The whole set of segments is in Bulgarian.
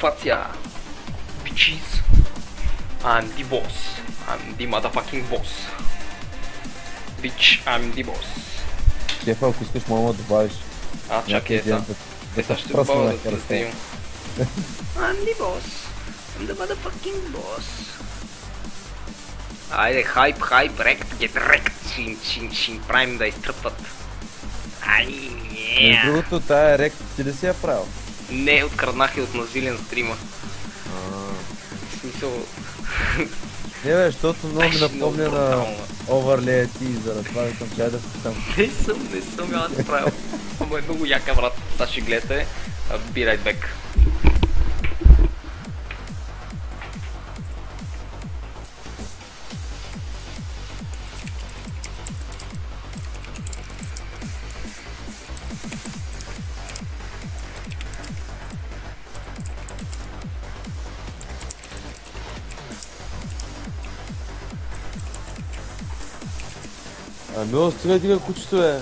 инфлация. Bitches. I'm the boss. I'm the motherfucking boss. Bitch, I'm the boss. Шефа, ако искаш, мога да добавиш. Чакай, сега ще добавя да снимам. I'm the boss. I'm the motherfucking boss. Айде, хайп, rekt, get wrecked. Ще правим да изтръпват. Между другото, тая рект ти ли си я правил? Не, откраднах я от Назилен стрима. В смисъл... Не бе, защото много ми напомня на овърлея ти, заради това не съм чай да си там. Не съм я направил. Ама е много яка, брат. Сега ще гледате. Be right back. Мило, стига дига кучето, бе.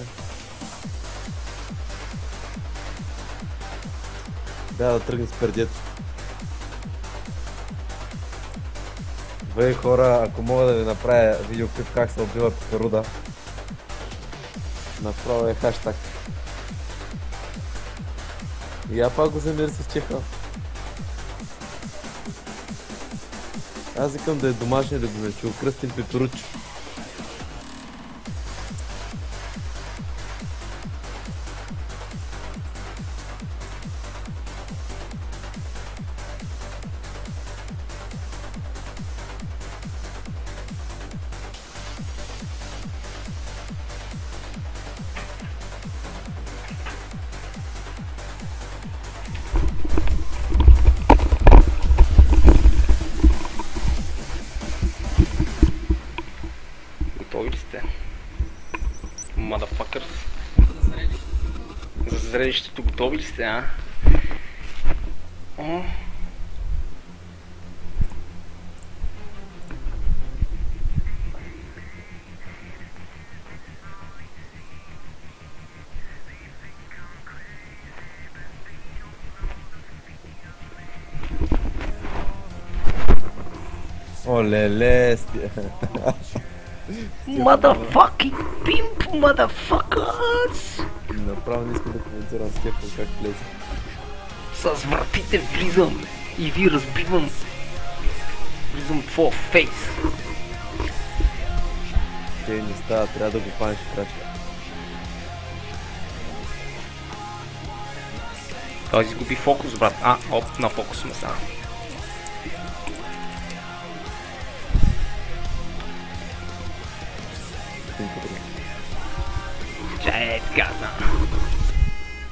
Да тръгне с пердето. Бе, хора, ако мога да ви направя видеоклип как се убива пеперуда, направо е хаштаг. И я пак го замери с чеха. Аз викам да е домашни да го вече окръстим пеперучо. Готови ли сте? Motherfuckers. За зрелището готови ли сте, а? О, леле, Motherfucking pimp, motherfuckers! Направо не искам да коментирам с кефа как влезе. С вратите влизам и ви разбивам. Влизам в твоя фейс. Те не става, трябва да го панеш крачка. Той изгуби фокус, брат. Оп, на фокус сме сега. Чай, така,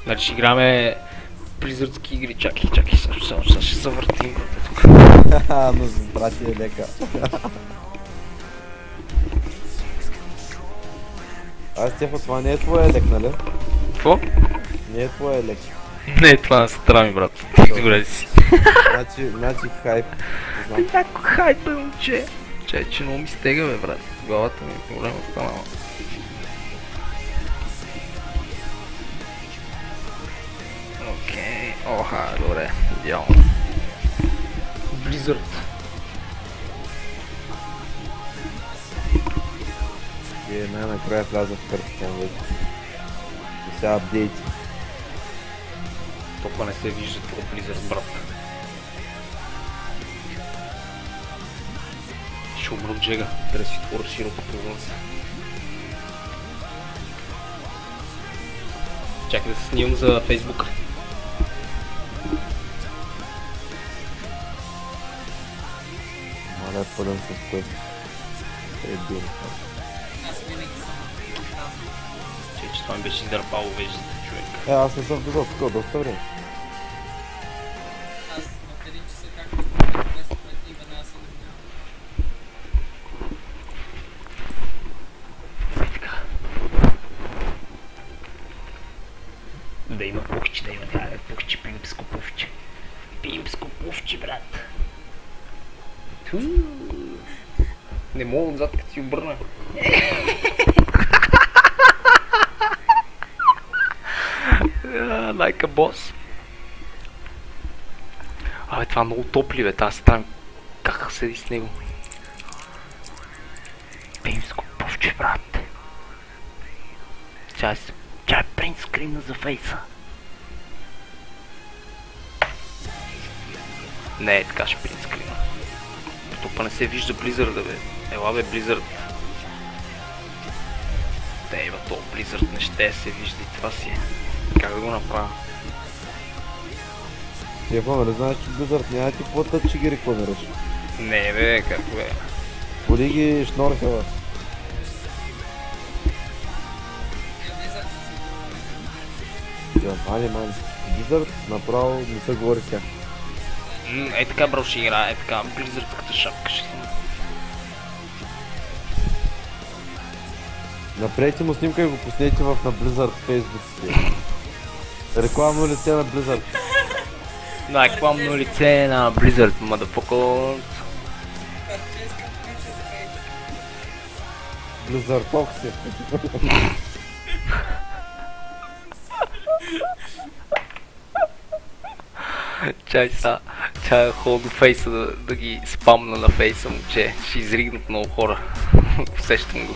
значи ще играме призрацки игри. Чакай, сега ще се въртим тук. Но брати е лека. Стефа, това не е твоя лек, нали? Какво? Не е твоя лек. Не, това на сестра ми, брат. Добре си. Значи хайп. Няко хайп, бе, момче. Че много ми стега, бе, брат. Главата ми е проблема останала. Окей, добре, идеално. Blizzard. Най-накрая вляза в Къртстен вече. И сега апдейти. Толкова не се вижда това Blizzard, брат. Ще умра от джега, трябва да си отворя широко прозорца. Чакай да се снимам за Facebook. Мале, пълен с квест. Е бил. Че това ми беше издърпало веждите, човек. Аз не съм влизал тук доста време. Да има пухче, пухче, пимпско пухче. Пимпско пухче, брат. Не мога отзад, като си обърна. Like a boss. Абе, това много топли, бе, тази страна. Как седи с него? Пимско повче, брат. Тя е принт скрина за фейса. Не, така ще принт скрина. Топа не се вижда Blizzard, бе. Ела, бе, Blizzard. Ева, то Blizzard не ще се вижда и това си е. Как да го направя? Тефон, не знаеш, че Blizzard няма ти платът, че ги рекламираш. Не, бе, какво е? Боли ги шнорхела. Мани. Blizzard направо не се говори с тях. Е така, бро, ще играе, е така, Blizzardската шапка ще си. Направете му снимка и го пуснете на Blizzard Facebook си. Рекламно лице на Blizzard. Да, рекламно лице на Blizzard, motherfuckers. Blizzard Foxy. Чай са, чай хол до фейса да ги спамна на фейса му, че ще изригнат много хора. Усещам го.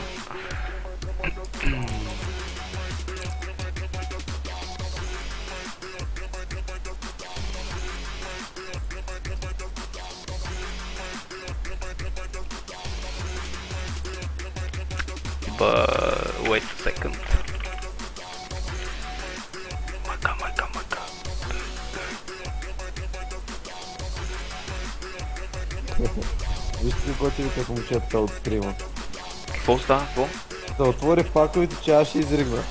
But wait a second. Мака. Вижте какво ти вика момчета от стрима. Какво става? Какво? Да отвори паковете, че аз ще изригна.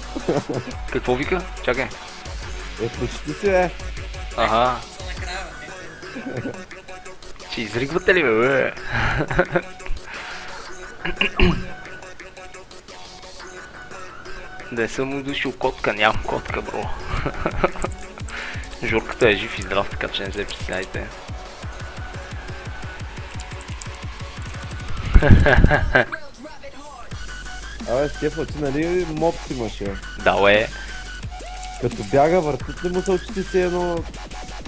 Какво вика? Чакай. Почти си е. Ага. Ще изригвате ли, бе? Да съм му душил котка, нямам котка, бро. Жорката е жив и здрав, така че не се притесняйте. Абе, Стефо, ти нали мопс имаше? Да, бе. Като бяга, въртат ли му се очите си едно...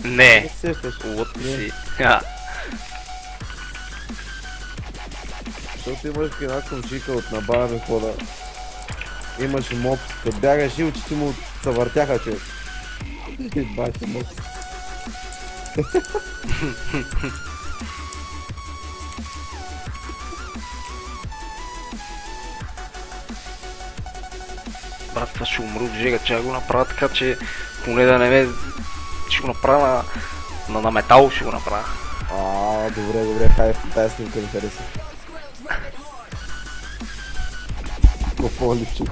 Не. Не сещаш. What си. Защото имаш една комчика от набавяме хода. Имаше мопс, като бягаш и очите му се въртяха, човек. Бача мопс. Брат, това ще умра от жега, че го направя така, че поне да не ме... Ще го направя на метал, ще го направя. Добре, хайде, тая снимка ми хареса. Какво личи?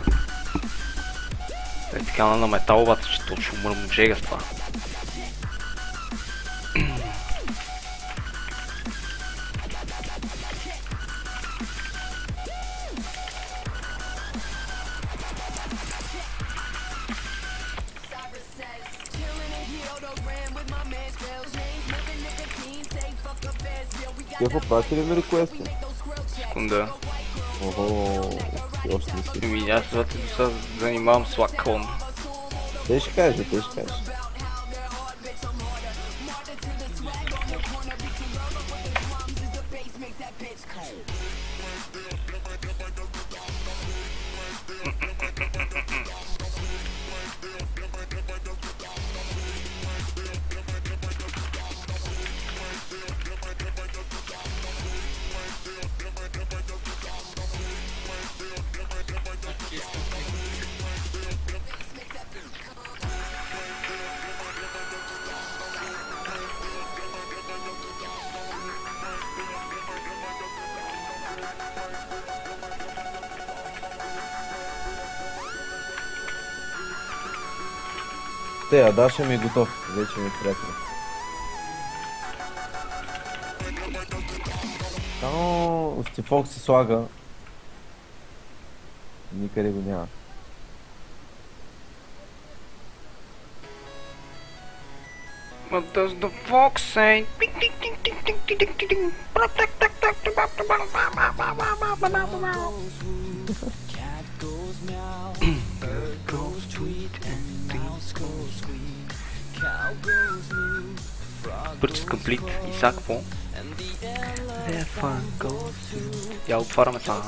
Е така на метал, бата, че то ще умрам от жега с това. Стефо, прати ли ми реквести? Секунда. Охо, още не си. Аз това се занимавам с лакон. Те ще кажа. Даша ми е готов, вече ми е приятел. Само Стефок се слага. Никъде го няма. What does the fox say? Bird goes tweet and mouse goes squeak. Cow goes moo, frog Purchase complete. И сега какво? Я отваряме сега.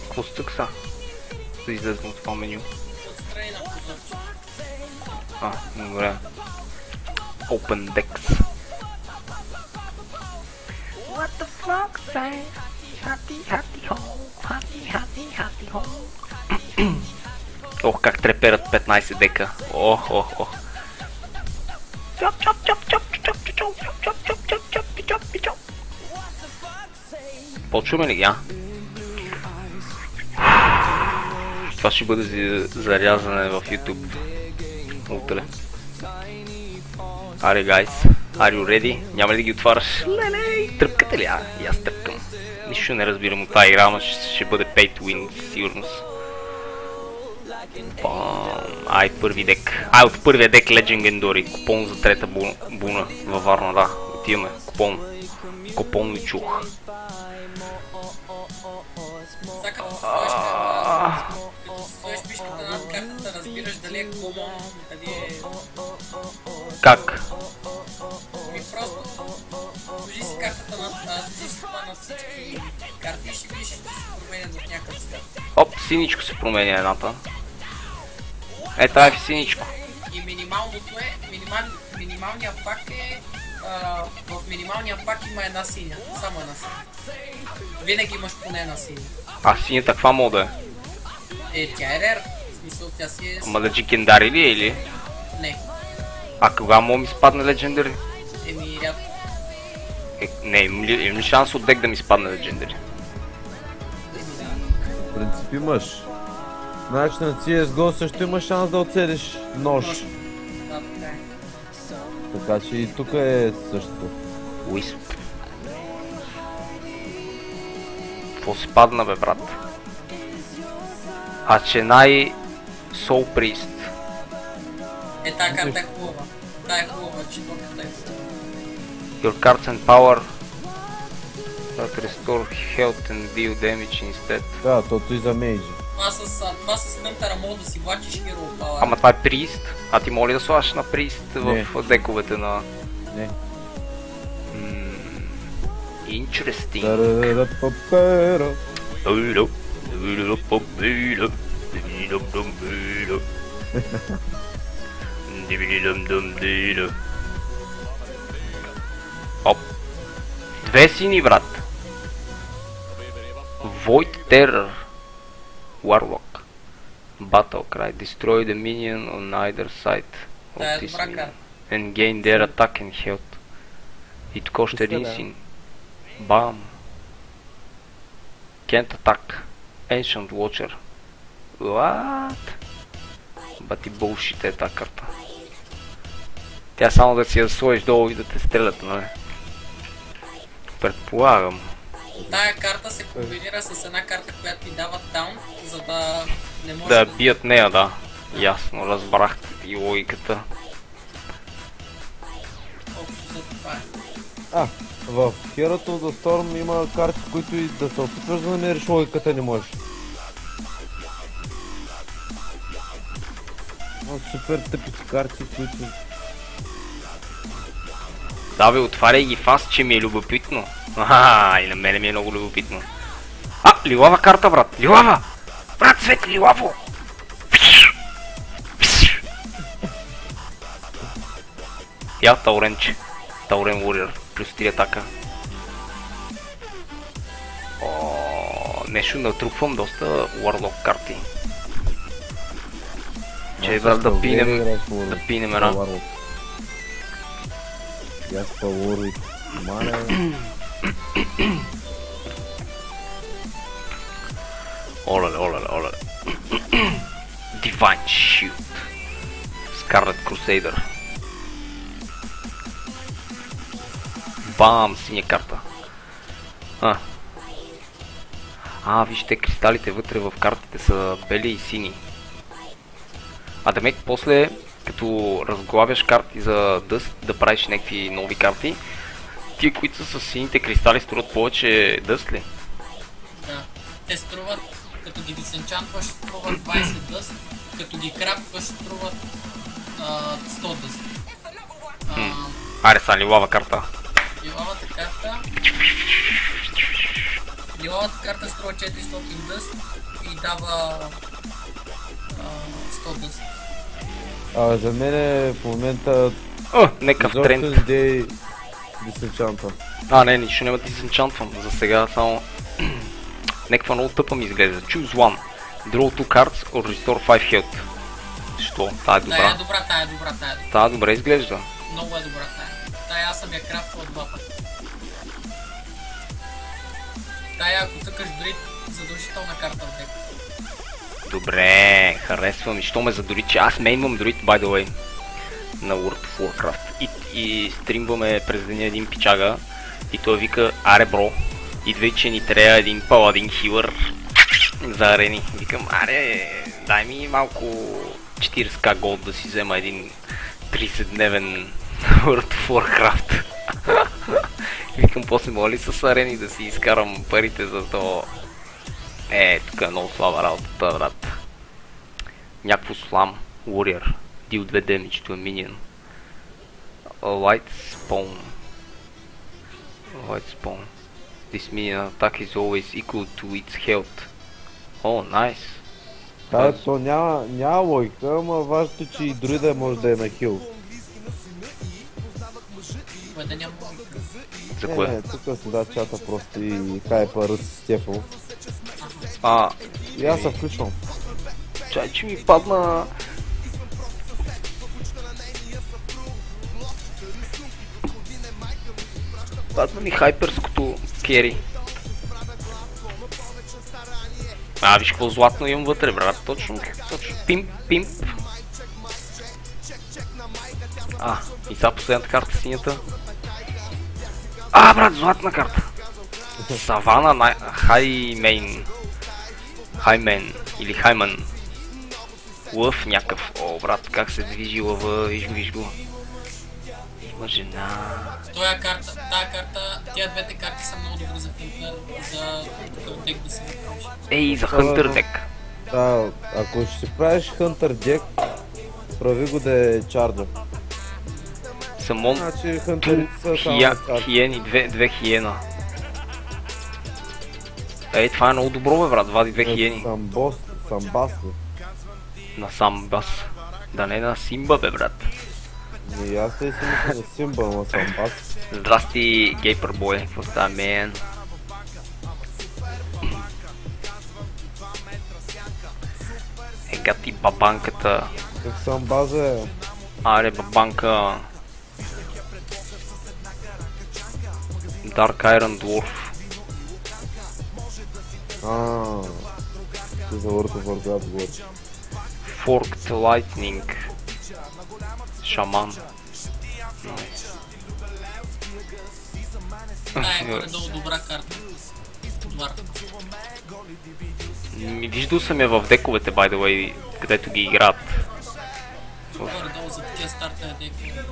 Какво стъкса? Да излезем от това меню. Добре. Open Dex. What the fuck say? Хати хо. Ох, как треперат 15 дека. Ох. Почваме ли я? Това ще бъде зарязане в YouTube. Утре. Аре, гайс. Are you ready? Няма ли да ги отваряш? Лелей! Тръпкате ли? И аз тръпкам. Нищо не разбирам от тази игра, ама ще бъде pay to win, със сигурност. Ай, първи дек. От първия дек Legendary. Купон за трета буна във Варна, да. Отиваме. Купон ми чух. Стоиш пишката над картата, разбираш дали е комон, дали е... Как? Просто служи си картата служи си това на всички карти и ще видиш, че се променят в някакъв цвят. Оп, синичко се променя едната. Това е синичко. И минималното е, минималният пак е... в минималния пак има една синя, само една синя. Винаги имаш поне една синя. Синята каква мода е? Тя е рер, в смисъл тя си е... Ама Legendary ли е или? Не. Кога мога ми спадне Legendary? Рядко. Не, има ли шанс от дек да ми спадне Legendary? В принцип имаш. Значи на CSGO също има шанс да оцелиш нож. Да, така е. Така че и тук е същото. Wisp. Какво си падна, бе, брат? Че Soul Priest. Тая карта е хубава. Тая е хубава, че токата е хубава. Your cards and power that restore health and deal damage instead. Да, тото и за мейджи. Това с Хънтера мога да си влачиш Hero Power. Ама това е Priest. Ти моли да слагаш на Priest в дековете на... Не. Interesting. Оп. Две сини, брат. Void Terror. Warlock. Battle Cry. Destroy the minion on either side of this minion. And gain their attack and health. It costs един син. Бам. Can't attack. Ancient Watcher. What? Бати bullshit е тази карта. Тя само да си я сложиш долу и да те стрелят, нали? Предполагам. Тая карта се комбинира с една карта, която ти дава таунт, за да не може да бият нея, да. Ясно, разбрах и логиката. Общо за това е. В Hero of the Storm има карти, които и да се опитваш да намериш логиката не можеш. Супер тъпите карти, които... Да бе, отваряй ги фаст, че ми е любопитно. И на мене ми е много любопитно. Лилава карта, брат! Лилава! Брат, свет, лилаво! Я Тауренче. Таурен Warrior. Плюс 3 атака. Нещо натрупвам доста Warlock карти. Че брат да пинем една. Аз павори. Маля. Оле. Divine Shield. Scarlet Crusader. Бам, синя карта. Вижте, кристалите вътре в картите са бели и сини. Демек после като разглавяш карти за дъст, да правиш някакви нови карти. Тия, които са с сините кристали, струват повече дъст ли? Да. Те струват, като ги дисенчантваш, струват 20 дъст, като ги крафтваш, струват 100 дъст. Аре са, лилава карта. Лилавата карта струва 400 дъст и дава 100 дъст. За мен в момента Некъв тренд. изобщо идеи дисенчантвам. Не, нищо няма да дисенчантвам. За сега само някаква много тъпа ми изглежда. Choose one. Draw 2 cards or restore 5 health. Що? Тая е добра. Тая е добра. Тая добре изглежда. Много е добра тая. Тая аз съм я крафтвал 2 пъти. Тая ако цъкаш дори задължителна карта в дека. Добре, харесвам. И що ме задори, че аз мейнвам дори, by the way, на World of Warcraft. И стримваме през деня един пичага. И той вика, аре бро, идвай, че ни трябва един паладин хилър за арени. Викам, аре, дай ми малко 40k голд да си взема един 30-дневен World of Warcraft. Викам, после мога ли с арени да си изкарам парите за то. Тук е много слаба работата, брат. Някакво слам. Warrior. Deal 2 damage to a minion. Light spawn. This minion attack is always equal to its health. Nice. То няма логика, ама важното е, че и друида може да е на хил. Да няма логика. За кое? Тук съм да чата просто и хайпа ръс с Стефан. И аз се включвам. Чай, че ми падна... Падна ми хайперското кери. Виж какво златно имам вътре, брат. Точно. Пимп. И сега последната карта синята. Брат, златна карта. Савана Хаймен. Или Хайман. Лъв някакъв. Брат, как се движи лъва, виж го. Има жена. Тая карта, тия двете карти са много добри за Хънтър, за дек да се направиш. За Хънтър дек. Да, ако ще си правиш Хънтър дек, прави го да е чарджа. Самон, значи хънтърите са само хиени, две хиена. Това е много добро, бе, брат, вади две хиени. Самбас, бе. На Самбас. Да не на Симба, бе, брат. И аз си мисля на Симба, на Самбас. Здрасти, гейпър бой, какво става, мен? Гати бабанката. Как Самбас е? Аре, бабанка. Dark Iron Dwarf. Ти за World of Warcraft говориш. Forked Lightning. Шаман. Тая е горе-долу добра карта. Виждал съм я в дековете, by the way, където ги играят. Горе-долу за тия старта е декове.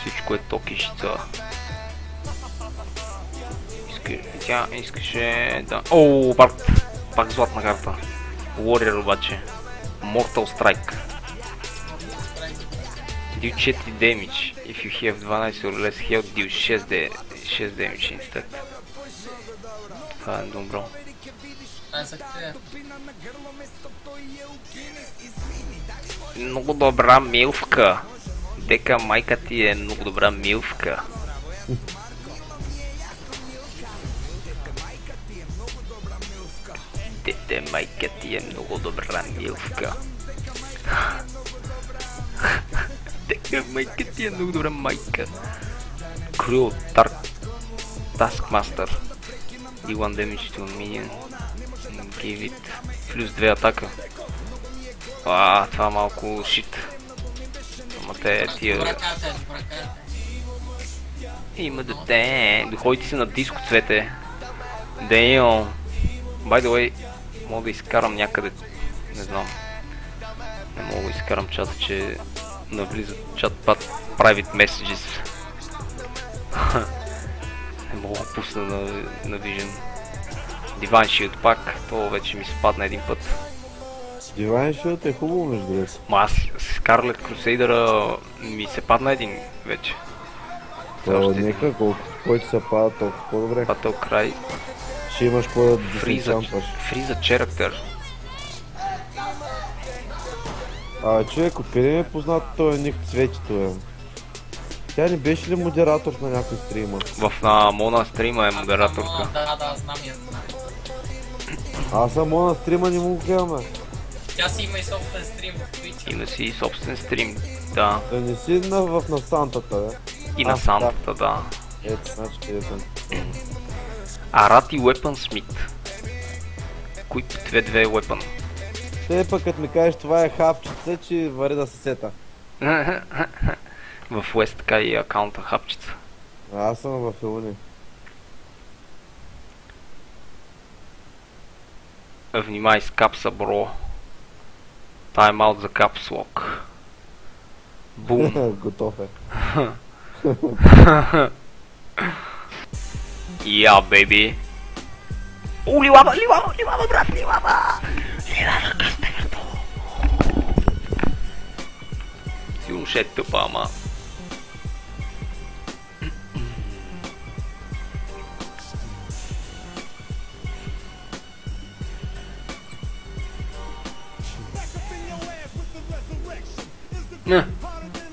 Всичко е токища. Тя искаше да... брат! Пак златна карта. Warrior обаче. Mortal Strike. Deal 4 damage. If you have 12 or less health, deal 6 damage instead. Това е добро. Много добра милфка. Дека майка ти е много добра милфка. Дете майка ти е много добра милфка. Дека майка ти е много добра майка. Cruel Taskmaster. Deal 1 damage to a minion. Give it. Плюс 2 атака. Това е малко шит. Ама те тия... Добра карта. Има дете. Доходите се на диско цвете. Damn. By the way, мога да изкарам някъде. Не знам. изкарам чата, че навлизат чат пат private messages. Не мога да пусна на Vision. Divine Shield пак, то вече ми се падна един път. Divine Shield е хубаво между другото. Ма аз с Scarlet Crusader ми се падна един вече. То нека, който се пада толкова по-добре. Battle Cry. Ще имаш по-да дисенчампаш. Freeza Character. Човек, откъде ми е познат този ник Цветито е? Тя не беше ли модератор на някой стрима? На Мона стрима е модераторка. Да, знам я. Аз съм Мона стрима, не му го гледаме. Тя си има и собствен стрим в Twitch. Има си и собствен стрим, да. Да не си в насантата, бе. И на Сантата, да. Ето, значи къде съм. Арати Weaponsmith. Кои 2 Weapon? Те пък като ми кажеш това е хапчица, че вари да се сета. В West така и акаунта хапчица. Аз съм в Илуни. Внимай с капса, бро. Тайм-аут за капслок. Бум. Готов е. Я, бейби. О, лилава, брат, лилава, къстегърто. Сигурно ще е тъпа, ама.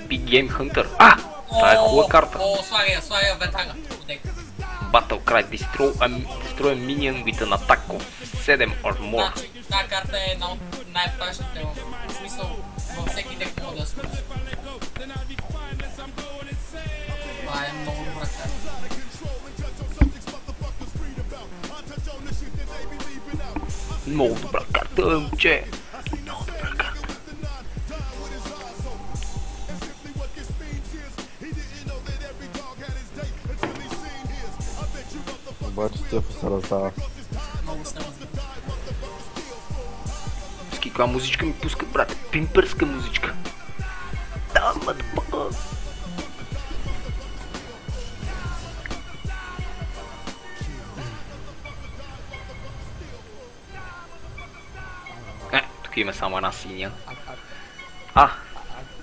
Big Game Hunter. Това е хубава карта. Слагай веднага. Battle Cry. Destroy a minion with an attack of 7 or more. Тази карта е една от най-прашните, в смисъл във всеки дек мога да служи. Това е много добра карта. Много добра карта, момче. Много добра карта. Обаче Стефа се раздава. Много се раздава. Каква музичка ми пускат, брате? Пимперска музичка. Да, мъдпъка. Тук има само една синя.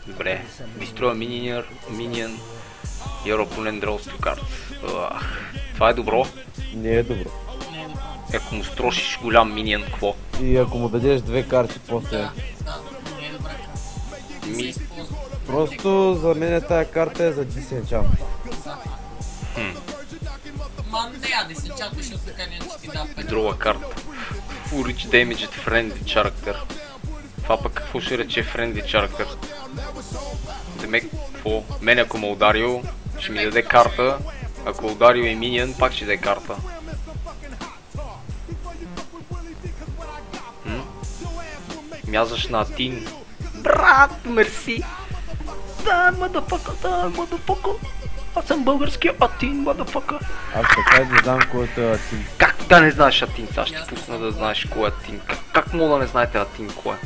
Добре. Destroy minion. Your opponent draws 2 cards. Това е добро. Не е добро. Ако му строшиш голям минион, какво? И ако му дадеш 2 карти после. Да, не е добра карта. Просто за мен тая карта е за дисенчамп. Ма не я дисенчамп, защото така не ще ти да 5. Друга карта. Full Rich Damaged Friendly Character. Това пък какво ще рече Friendly Character? Демек, какво? Мен ако ме ударил, ще ми даде карта. Ако ударил и минион, пак ще даде карта. Мязаш на Атин. Брат, мерси! Да, мъдафака. Аз съм българския Атин, мъдафака. Аз така не знам който е Атин. Как да не знаеш Атин? Сега ще пусна да знаеш кой е Атин. Как мога да не знаете Атин кой е?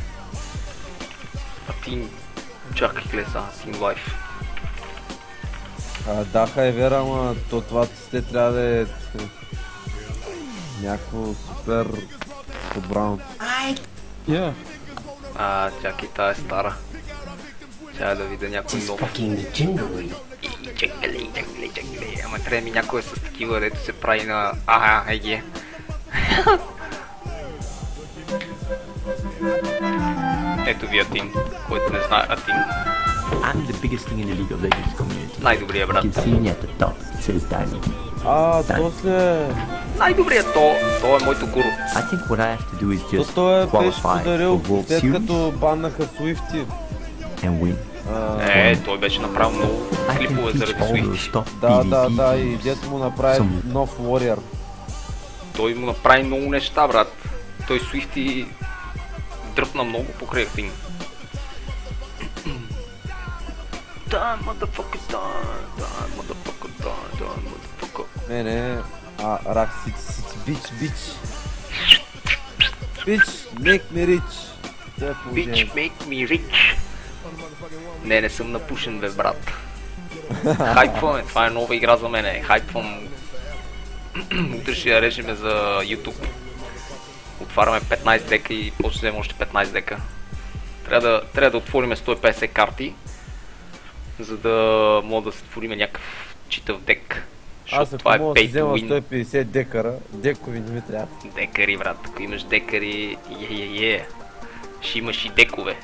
Атин... Чакай гледа, Атин Лайф. Да, Хайвера, ама това те трябва да е някакво супер подбрано. Чакай, тая е стара. Трябва да видя някой нов. Джингли. Ама трябва ми някой с такива, дето се прави на... еге. Ето ви Атин, който не знае Атин. I'm the biggest thing in the League of Legends community. Най-добрия брат. You can see me at the top. It says Danny. После... Най-добрият, то е моето гуру. I think what I have to do is just той беше qualify подарил for World след Series като баннаха Суифти. and win. Той беше направил много I can клипове teach заради all those Swift. stuff. Да, и дето му направи нов Warrior. Той му направи много неща, брат. Той Swift дръпна много покрай Атин. Да, motherfucker, да, motherfucker. Не, Рак Сити, бич. Бич, make me rich. Bitch make me rich. Не съм напушен, бе, брат. Хайпваме, това е нова игра за мене. Хайпвам. Утре ще я режеме за YouTube. Отваряме 15 дека и после вземем още 15 дека. Трябва да отворим 150 карти, за да мога да сътворим някакъв читав дек. Аз ако мога да си взема 150 декара, декови не ми трябва. Декари, брат, ако имаш декари, ще имаш и декове.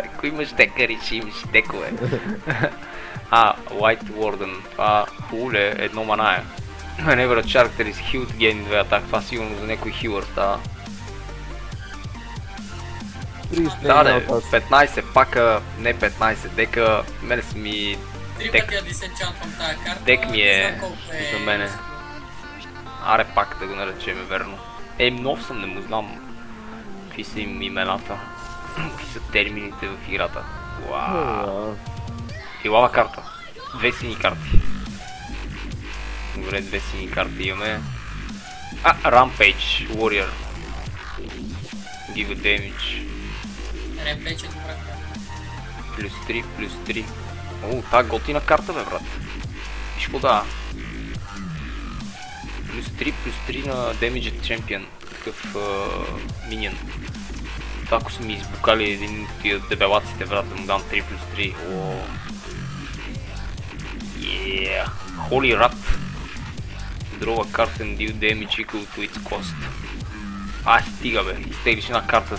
Ако имаш декари, ще имаш и декове. White Warden, това хубаво ли е? Едно маная. Whenever a character is healed, gain 2 атак, това сигурно за някой хилър става. Да, 15 пака, не 15 дека, мене са ми... Три пъти я дисенчантвам тая карта. Дек ми е за мене. Аре пак да го наречем, верно. Нов съм, не му знам какви са им имената, какви са термините в играта. Вау. Филава карта. 2 сини карти. Добре, 2 сини карти имаме. Rampage Warrior. Give a damage. Rampage е добра карта. Плюс 3, плюс 3. Та готина карта, бе, брат. Виж какво дава. Плюс 3 на Damaged Champion. Такъв миньон. Ако са ми избукали един от тия дебелаците, брат, да му дам 3 плюс 3. Holy Rat. Draw a card and deal damage equal to its cost. Стига, бе. Изтеглиш една карта